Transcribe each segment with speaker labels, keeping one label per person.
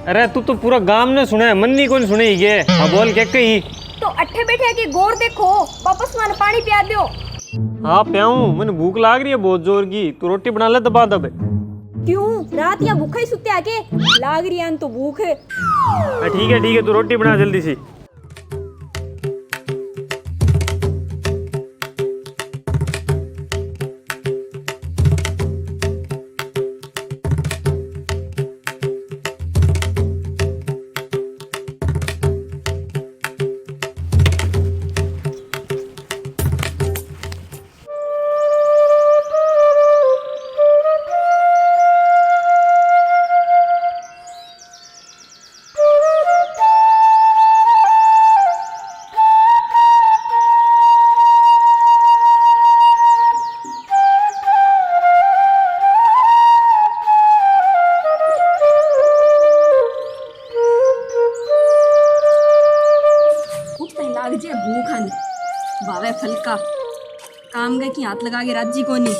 Speaker 1: अरे तू तो पूरा गांव ने सुना है, मन्नी को नहीं सुने ये। हाँ बोल के कही
Speaker 2: तो अट्ठे बैठे के गौर देखो, वापस मन पानी पिया दो।
Speaker 1: हाँ पियाऊं, मैंने भूख लाग रही है बहुत जोर की। तू रोटी बना ले दबा दबे।
Speaker 2: क्यों रात या भूखा ही सुते आके लाग रही है तो भूख।
Speaker 1: ठीक है तू रोटी बना जल्दी सी।
Speaker 2: भूख आनी भावे फलका काम गए कि हाथ लगा के राजी को नहीं।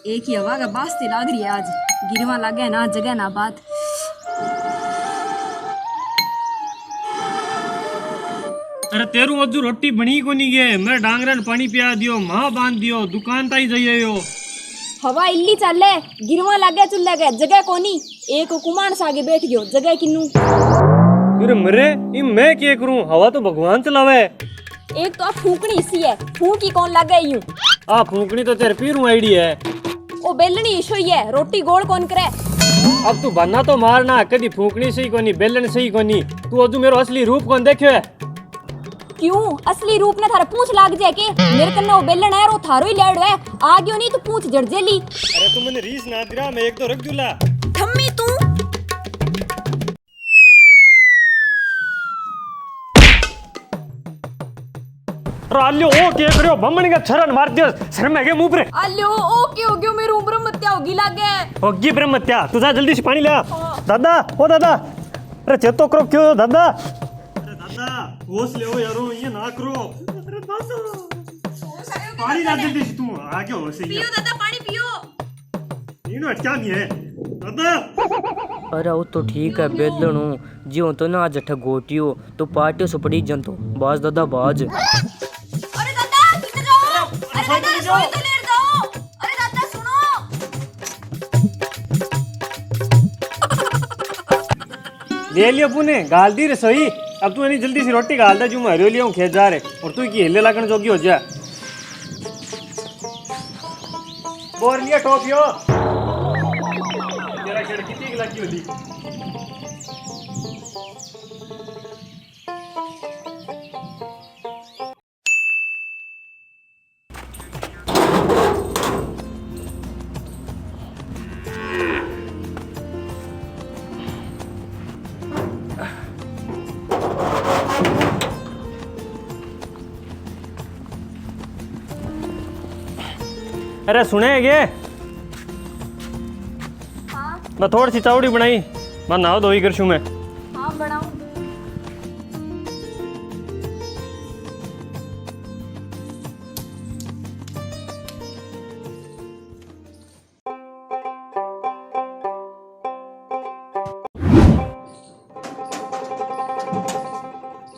Speaker 2: एक ही हवा का बास्ते लाग रही है आज, गिरवा लागे ना जगह ना बात।
Speaker 1: अरे तेरू अजू रोटी बनी को नहीं गे, मेरे डांगरा ने पानी पिया दियो, माँ बांध दियो, दुकान ताई जाइए हो।
Speaker 2: हवा इल्ली चले गिरवा लागे चुल्ले गए जगह कोनी। एक कुमान सागे बैठ गयो जगह किन्नू।
Speaker 1: अरे मरे मैं क्या करूं, हवा तो भगवान चलावे।
Speaker 2: एक तो फूकनी इसी है, फूकी कौन लगे यूं।
Speaker 1: फूकनी तो तेरे पीरू आईडी है।
Speaker 2: ओ बेलनी इशो ही है, रोटी गोल कौन करे।
Speaker 1: अब तू बनना तो मारना, कदी फूकनी सही कोनी बेलन सही कोनी। तू अजू मेरो असली रूप कौन देखियो है।
Speaker 2: क्यों असली रूप ने थारे पूंछ लाग जाए के। मेरे कन्ने वो बेलन है रो थारो ही लेड़ो है, आ गयो नहीं तो पूंछ जड़ जेली।
Speaker 1: अरे तू मैंने रीस ना दिरा, मैं एक तो रख दूला।
Speaker 2: थम्मी तू
Speaker 1: आल्यो ओ के करियो, बमन का छरन मार दियो शर्म है के मुंह पे।
Speaker 2: आल्यो ओ के हो गयो, मेरी उम्र मत्या होगी लागे।
Speaker 1: होगी ब्रह्मत्या, तू जा जल्दी से पानी ले आ। दादा ओ दादा, अरे चेतो करो क्यों दादा। अरे दादा होश ले ओ यारो, ये ना करो। अरे दादा पानी ला जल्दी से, तू आ गयो होश से।
Speaker 2: पियो दादा पानी पियो।
Speaker 1: इनो अटका नहीं है दादा।
Speaker 3: अरे वो तो ठीक है बेलणू जियो तो ना आज अठ गोटियो तो पार्टियो सुपड़ी जंतो बाज दादा बाज।
Speaker 2: अरे दादा किधर जाओ, अरे दादा रसोई तो लेट जाओ। अरे दादा सुनो।
Speaker 1: ले लियो पुने गाल दी रसोई। अब तू नहीं जल्दी से रोटी गाल दे, जो मैं हरियो लियो खेत जा रे। और तू की हिले लागन जोगी हो जा। बोर लिया टोपियो तेरा खेड़ कितनी लगी होती। अरे सुने गे,
Speaker 2: हाँ
Speaker 1: मैं थोड़ी सी चावड़ी बनाई, मैं नाव धोई कर छू मैं।
Speaker 2: हाँ बनाऊं।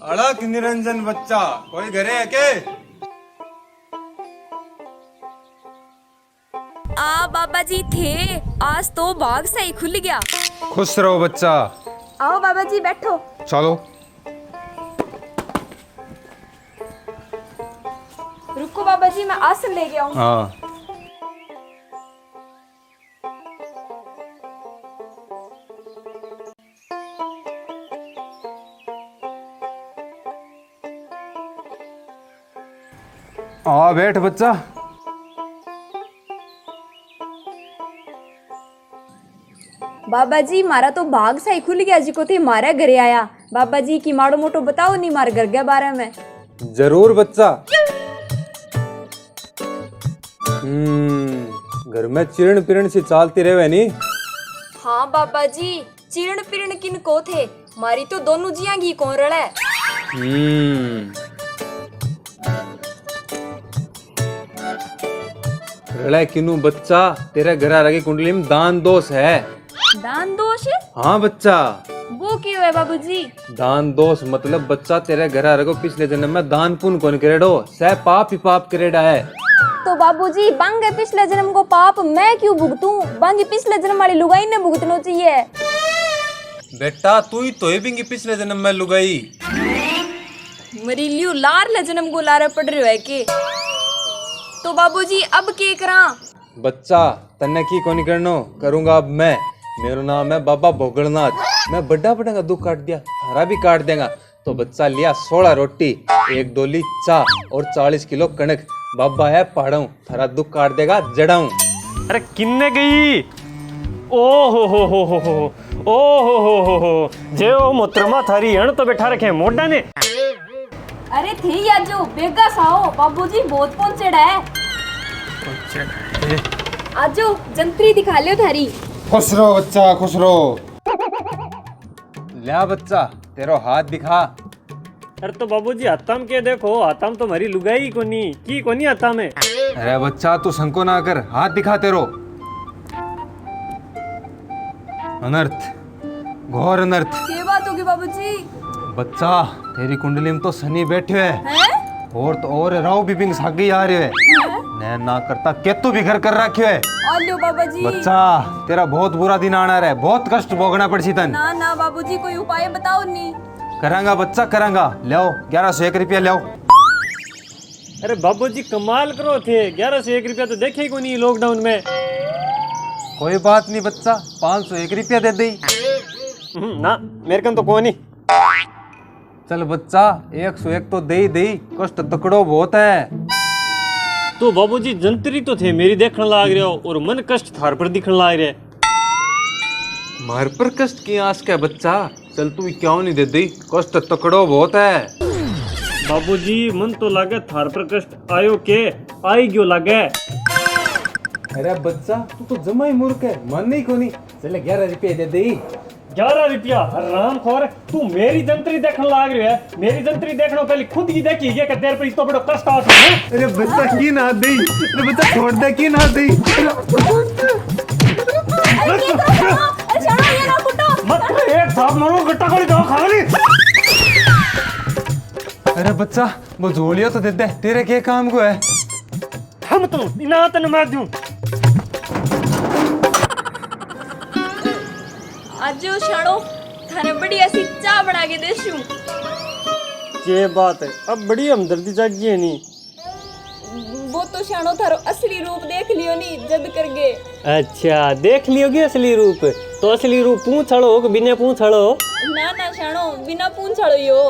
Speaker 4: अड़क निरंजन बच्चा, कोई घरे है के?
Speaker 2: बाबा जी थे, आज तो बाग सही खुल गया।
Speaker 4: खुश रहो बच्चा।
Speaker 2: आओ बाबा जी बैठो।
Speaker 4: चलो
Speaker 2: रुको बाबा जी, मैं आसन ले गया हूँ।
Speaker 4: हाँ आ बैठ बच्चा।
Speaker 2: बाबा जी मारा तो भाग सही खुल गया जी को थे मारे घरे आया। बाबा जी की माड़ो मोटो बताओ नहीं मारे घर के बारे में।
Speaker 4: जरूर बच्चा। घर में चिरण पिरण सी चालती रहे नी।
Speaker 2: हाँ बाबा जी, चिरण पिरण किन को थे, मारी तो दोनों जिया घी कौन रड़े।
Speaker 4: रड़े किनू बच्चा, तेरे घर आ रही कुंडली में दान दोष है।
Speaker 2: दान दोष
Speaker 4: हाँ बच्चा।
Speaker 2: वो क्यों है बाबूजी?
Speaker 4: दान दोष मतलब बच्चा तेरे घर आ रखो पिछले जन्म में दान पुण्य कौन करेडो सह पाप ही पाप करेडा है।
Speaker 2: तो बाबूजी बांगे पिछले जन्म को पाप मैं क्यों भुगतूं? बांगी पिछले जन्म वाली लुगाई ने भुगतना चाहिए।
Speaker 4: बेटा तू ही तो बिंगी पिछले जन्म में लुगाई।
Speaker 2: मरी लियो लार ले जन्म को लारे पड़ रहे है के। तो बाबूजी अब के करा?
Speaker 4: बच्चा तन्ने की कोनी करनो करूंगा अब मैं। मेरा नाम है बाबा भोगलनाथ। मैं बड़ा बड़ा दुख काट दिया थारा भी काट देगा। तो बच्चा लिया 16 रोटी 1 डोली चा और 40 किलो कणक। बाबा है पहाड़ों थारा दुख काट देगा जड़ाऊं।
Speaker 1: अरे किन्ने गई? ओ हो जे ओ मोहतरमा थारी हण तो बैठा रखे मोटा ने।
Speaker 2: अरे थे आजो बेगा साओ बाबूजी बहुत पहुंचेड़ा है। आजो जंत्री दिखा लियो थारी।
Speaker 4: खुश रहो बच्चा खुश रहो। लिया बच्चा तेरो हाथ दिखा।
Speaker 1: अरे तो बाबूजी हाथाम के देखो हाथाम तो हमारी लुगाई कोनी की कोनी हाथा में।
Speaker 4: अरे बच्चा तू संको ना कर हाथ दिखा तेरो। अनर्थ घोर अनर्थ।
Speaker 2: के बात होगी बाबूजी?
Speaker 4: बच्चा तेरी कुंडली में तो शनि बैठे है
Speaker 2: हैं?
Speaker 4: और तो और राव बिपिंग सागी आ रहे है। नैन ना करता केतु भी घर कर रखियो है।
Speaker 2: आलियो बाबाजी।
Speaker 4: बच्चा तेरा बहुत बुरा दिन आना रहा है बहुत कष्ट भोगना पड़सी तन।
Speaker 2: ना ना बाबूजी कोई उपाय बताओ नी।
Speaker 4: करांगा बच्चा करांगा। लाओ 1101 रुपया लाओ।
Speaker 1: अरे बाबूजी कमाल करो थे 1101 रुपया तो देखे ही कोनी लॉकडाउन में।
Speaker 4: कोई बात नहीं बच्चा 501 रुपया दे दी।
Speaker 1: ना मेरे कन तो कोनी।
Speaker 4: चल बच्चा 101 तो दे ही दे कष्ट तकड़ो बहुत है।
Speaker 1: तो बाबूजी जंतरी तो थे मेरी देखने लाग रहे हो और मन कष्ट थार पर दिखने लाग रहे।
Speaker 4: मार पर कष्ट की आस क्या बच्चा। चल तू क्यों नहीं दे दी कष्ट तकड़ो बहुत है।
Speaker 1: बाबूजी मन तो लागे थार पर कष्ट आयो के आई क्यों लागे।
Speaker 4: अरे बच्चा तू तो जमा ही मूर्ख है मन नहीं कोनी। चले 11 रुपये दे दी।
Speaker 1: 11 रुपया हराम खोर तू मेरी जंतरी देखने लाग रही है। मेरी जंतरी देखना पहले खुद ही देखी है कि तेरे पर इतना बड़ा कष्ट आ है।
Speaker 4: अरे बच्चा की ना दे। अरे बच्चा छोड़ दे की ना दे।
Speaker 1: मत एक साथ मारो गट्टा कोली दो खाली।
Speaker 4: अरे बच्चा वो झोलिया तो दे दे तेरे के काम को है।
Speaker 1: हम तो इना तन मार दूं।
Speaker 2: आजो शाणो थाने बड़ी ऐसी चाय बना के देशूं।
Speaker 1: ये बात है अब बड़ी हमदर्दी जागी है नी।
Speaker 2: वो तो शाणो थारो असली रूप देख लियो नी जद कर गए।
Speaker 1: अच्छा देख लियोगी असली रूप। तो असली रूप पूंछ हड़ो कि बिना पूंछ हड़ो?
Speaker 2: ना ना शाणो बिना पूंछ हड़ो यो।